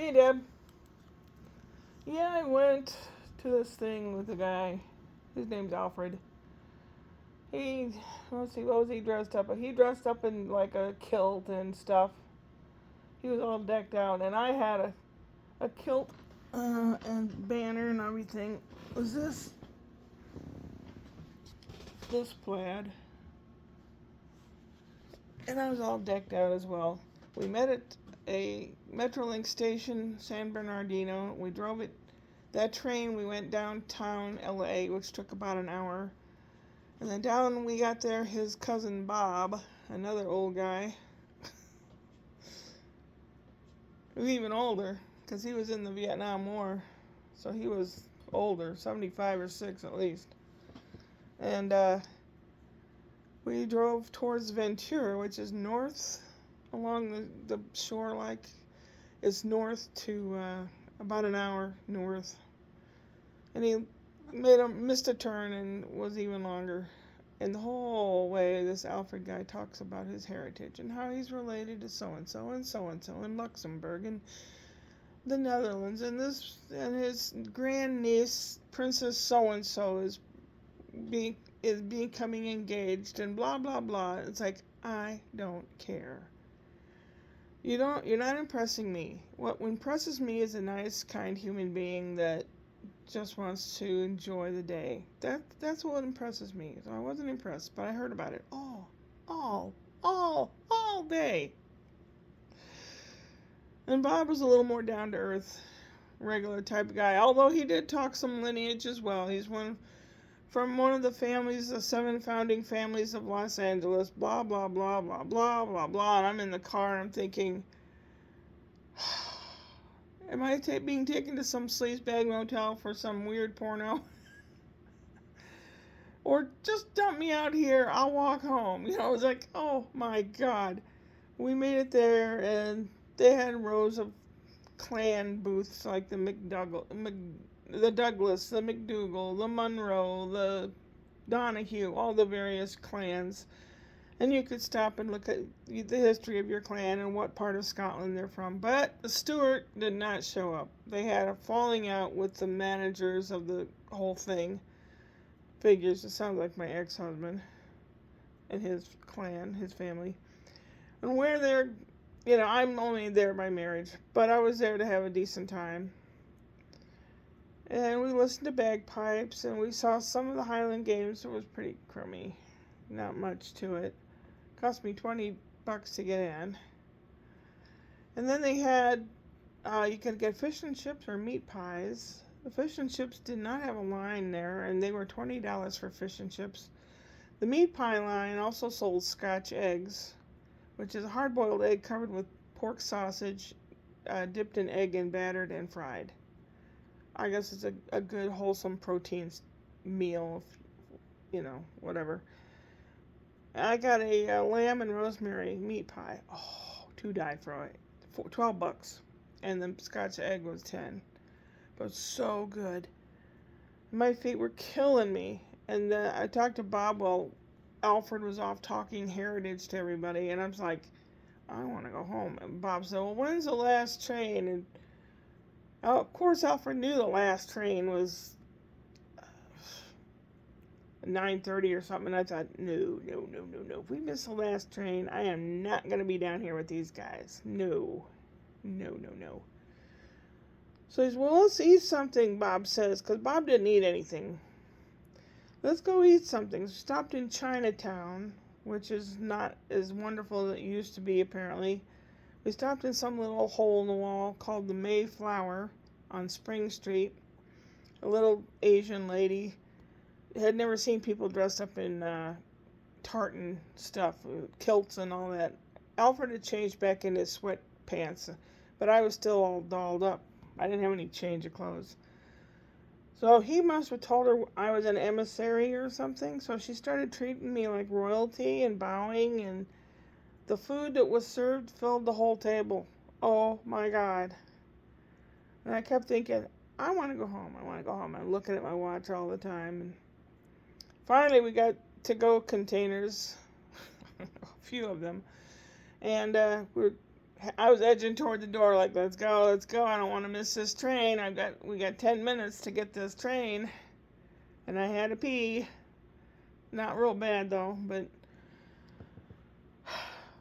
Hey, Deb. Yeah, I went to this thing with a guy. His name's Alfred. He, let's see, what was he dressed up? He dressed up in like a kilt and stuff. He was all decked out, and I had a kilt and banner and everything. Was this plaid? And I was all decked out as well. We met at a Metrolink station, San Bernardino. We drove it. That train, we went downtown LA, which took about an hour. And then down when we got there, his cousin Bob, another old guy, he was even older because he was in the Vietnam War. So he was older, 75 or 6 at least. And we drove towards Ventura, which is north along the shore, like it's north to about an hour north. And he missed a turn and was even longer. And the whole way, this Alfred guy talks about his heritage and how he's related to so and so and so and so in Luxembourg and the Netherlands, and his grandniece Princess so and so is becoming engaged and blah blah blah. It's like, I don't care. You're not impressing me. What impresses me is a nice, kind human being that just wants to enjoy the day. That's what impresses me. So I wasn't impressed, but I heard about it all, all day. And Bob was a little more down to earth, regular type of guy. Although he did talk some lineage as well. He's from one of the families, the 7 founding families of Los Angeles. Blah blah blah blah blah blah blah. And I'm in the car and I'm thinking, am I being taken to some sleazebag motel for some weird porno? Or just dump me out here, I'll walk home. It's like, oh my God. We made it there, and they had rows of clan booths like the the Douglas, the McDougal, the Monroe, the Donahue, all the various clans. And you could stop and look at the history of your clan and what part of Scotland they're from. But the Stewart did not show up. They had a falling out with the managers of the whole thing. Figures, it sounds like my ex-husband and his clan, his family. And where they're, I'm only there by marriage, but I was there to have a decent time. And we listened to bagpipes, and we saw some of the Highland Games. It was pretty crummy. Not much to it. Cost me $20 to get in. And then they had, you could get fish and chips or meat pies. The fish and chips did not have a line there, and they were $20 for fish and chips. The meat pie line also sold Scotch eggs, which is a hard-boiled egg covered with pork sausage, dipped in egg and battered and fried. I guess it's a good, wholesome protein meal, whatever. I got a lamb and rosemary meat pie. Oh, to die for it. $12. And the Scotch egg was 10. But so good. My feet were killing me. And I talked to Bob while Alfred was off talking heritage to everybody. And I was like, I want to go home. And Bob said, well, when's the last train? And of course, Alfred knew the last train was 9:30 or something. And I thought, no. If we miss the last train, I am not going to be down here with these guys. No. So he's, well, let's eat something, Bob says, because Bob didn't eat anything. Let's go eat something. We stopped in Chinatown, which is not as wonderful as it used to be, apparently. We stopped in some little hole in the wall called the Mayflower on Spring Street. A little Asian lady had never seen people dressed up in tartan stuff, kilts and all that. Alfred had changed back into his sweatpants, but I was still all dolled up. I didn't have any change of clothes. So he must have told her I was an emissary or something. So she started treating me like royalty and bowing, and the food that was served filled the whole table. Oh my God. And I kept thinking, I want to go home. I'm looking at my watch all the time. And finally we got to-go containers, a few of them. And we're I was edging toward the door like, let's go, let's go. I don't want to miss this train. We got 10 minutes to get this train. And I had to pee. Not real bad though, but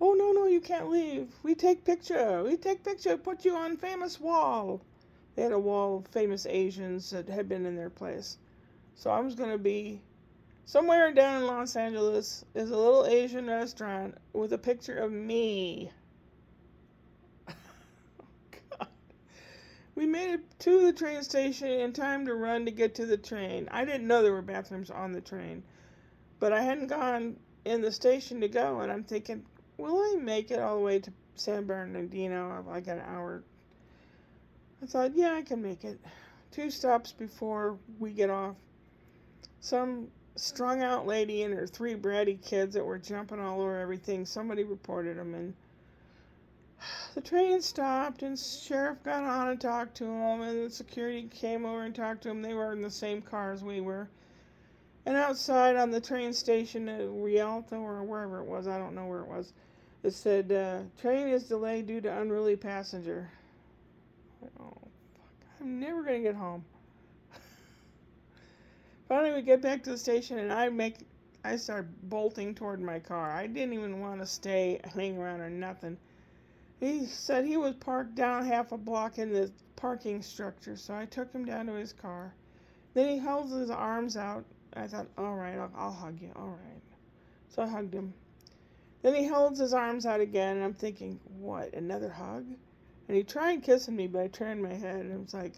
oh no, you can't leave. We take picture. Put you on famous wall. They had a wall of famous Asians that had been in their place. So I was gonna be somewhere down in Los Angeles is a little Asian restaurant with a picture of me. God. We made it to the train station in time to run to get to the train. I didn't know there were bathrooms on the train, but I hadn't gone in the station to go, and I'm thinking, will I make it all the way to San Bernardino? Like an hour. I thought, yeah, I can make it. 2 stops before we get off. Some strung out lady and her 3 bratty kids that were jumping all over everything. Somebody reported them, and the train stopped, and sheriff got on and talked to them, and the security came over and talked to them. They were in the same car as we were. And outside on the train station at Rialto or wherever it was, I don't know where it was, it said, train is delayed due to unruly passenger. Oh, fuck. I'm never going to get home. Finally, we get back to the station, and I start bolting toward my car. I didn't even want to stay, hang around or nothing. He said he was parked down half a block in the parking structure, so I took him down to his car. Then he held his arms out. I thought, all right, I'll hug you, all right. So I hugged him. Then he holds his arms out again, and I'm thinking, what, another hug? And he tried kissing me, but I turned my head, and it was like,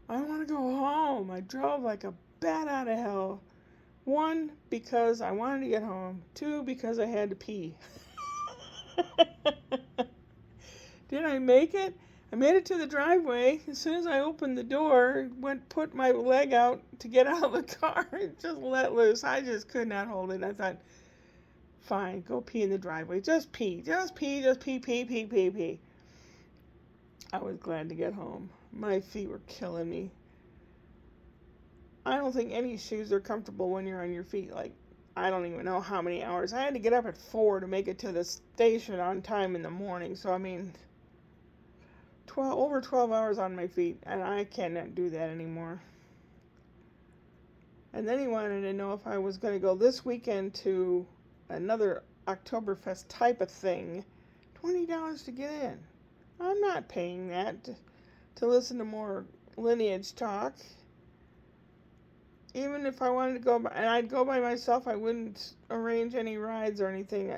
I want to go home. I drove like a bat out of hell. 1, because I wanted to get home. 2, because I had to pee. Did I make it? I made it to the driveway. As soon as I opened the door, put my leg out to get out of the car, and just let loose. I just could not hold it. I thought, fine, go pee in the driveway. Just pee. Pee. I was glad to get home. My feet were killing me. I don't think any shoes are comfortable when you're on your feet. Like, I don't even know how many hours. I had to get up at 4 to make it to the station on time in the morning. So, I mean, over 12 hours on my feet, and I cannot do that anymore. And then he wanted to know if I was going to go this weekend to another Oktoberfest type of thing. $20 to get in. I'm not paying that to listen to more lineage talk. Even if I wanted to go, and I'd go by myself, I wouldn't arrange any rides or anything.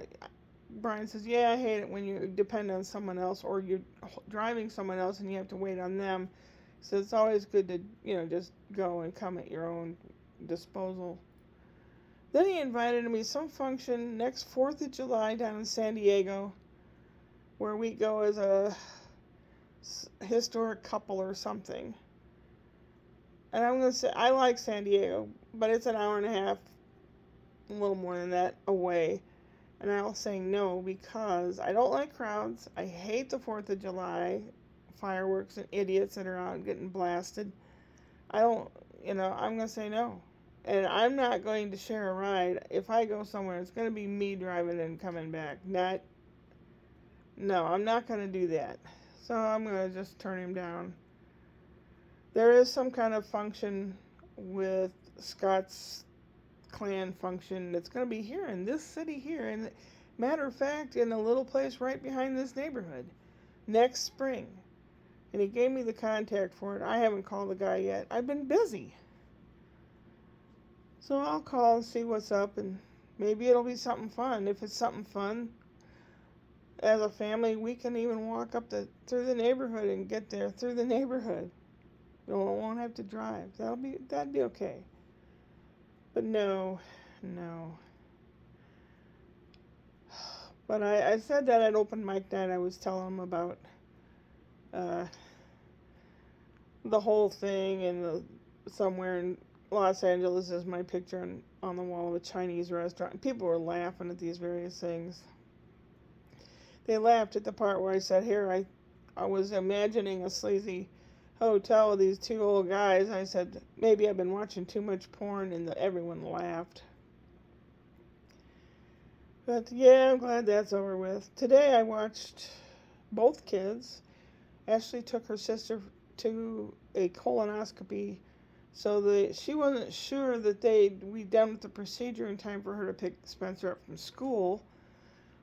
Brian says, yeah, I hate it when you depend on someone else, or you're driving someone else and you have to wait on them. So it's always good to, just go and come at your own disposal. Then he invited me to some function next 4th of July down in San Diego, where we go as a historic couple or something. And I'm going to say, I like San Diego, but it's an hour and a half, a little more than that, away. And I'll say no because I don't like crowds. I hate the 4th of July fireworks and idiots that are out getting blasted. I'm going to say no. And I'm not going to share a ride. If I go somewhere, it's going to be me driving and coming back. No, I'm not going to do that. So I'm going to just turn him down. There is some kind of function with Scott's clan function that's going to be here in this city here. And matter of fact, in a little place right behind this neighborhood next spring. And he gave me the contact for it. I haven't called the guy yet. I've been busy. So I'll call and see what's up, and maybe it'll be something fun. If it's something fun, as a family, we can even walk up through the neighborhood and get there through the neighborhood. We won't have to drive. That'd be okay. But no. But I said that at open mic night. I was telling them about the whole thing, and somewhere in Los Angeles is my picture on the wall of a Chinese restaurant. People were laughing at these various things. They laughed at the part where I said, here, I was imagining a sleazy hotel with these 2 old guys. I said, maybe I've been watching too much porn, and everyone laughed. But yeah, I'm glad that's over with. Today I watched both kids. Ashley took her sister to a colonoscopy, so she wasn't sure that we'd done with the procedure in time for her to pick Spencer up from school.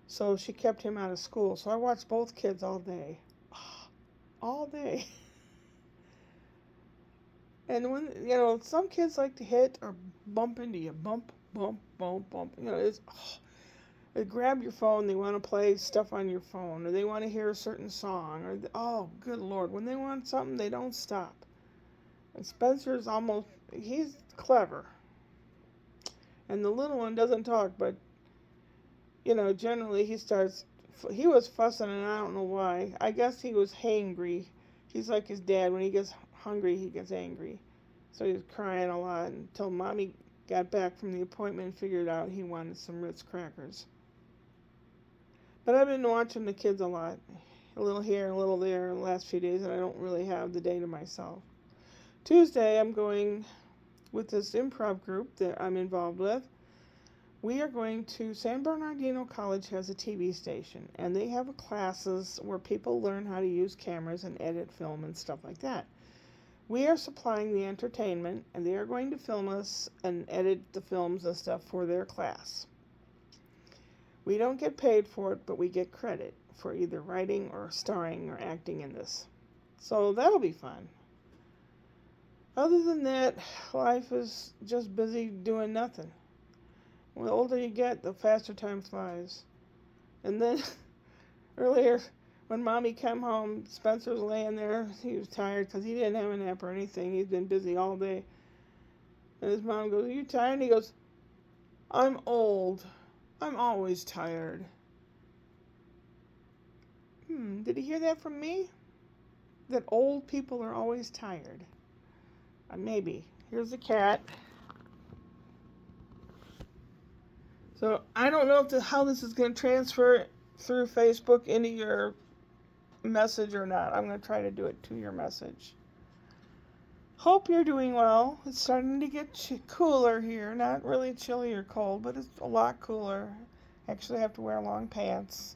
So she kept him out of school. So I watched both kids all day. All day. And when, some kids like to hit or bump into you. Bump, bump, bump, bump. They grab your phone, they want to play stuff on your phone, or they want to hear a certain song, or, oh, good Lord, when they want something, they don't stop. And Spencer's he's clever. And the little one doesn't talk, but, generally he was fussing, and I don't know why. I guess he was hangry. He's like his dad. When he gets hungry, he gets angry. So he was crying a lot until Mommy got back from the appointment and figured out he wanted some Ritz crackers. But I've been watching the kids a lot. A little here, a little there the last few days, and I don't really have the day to myself. Tuesday, I'm going with this improv group that I'm involved with. We are going to San Bernardino College has a TV station, and they have classes where people learn how to use cameras and edit film and stuff like that. We are supplying the entertainment, and they are going to film us and edit the films and stuff for their class. We don't get paid for it, but we get credit for either writing or starring or acting in this. So that'll be fun. Other than that, life is just busy doing nothing. The older you get, the faster time flies. And then earlier, when Mommy came home, Spencer was laying there. He was tired because he didn't have a nap or anything. He's been busy all day. And his mom goes, "Are you tired?" And he goes, "I'm old. I'm always tired." Did he hear that from me? That old people are always tired? Maybe. Here's the cat. So I don't know how this is going to transfer through Facebook into your message or not. I'm going to try to do it to your message. Hope you're doing well. It's starting to get cooler here. Not really chilly or cold, but it's a lot cooler. Actually, I have to wear long pants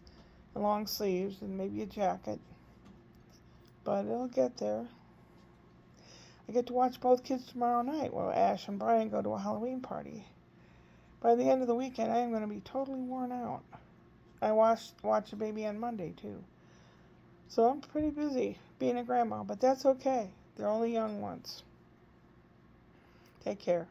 and long sleeves and maybe a jacket. But it'll get there. I get to watch both kids tomorrow night while Ash and Brian go to a Halloween party. By the end of the weekend, I am going to be totally worn out. I watch the baby on Monday, too. So I'm pretty busy being a grandma, but that's okay. They're only young ones. Take care.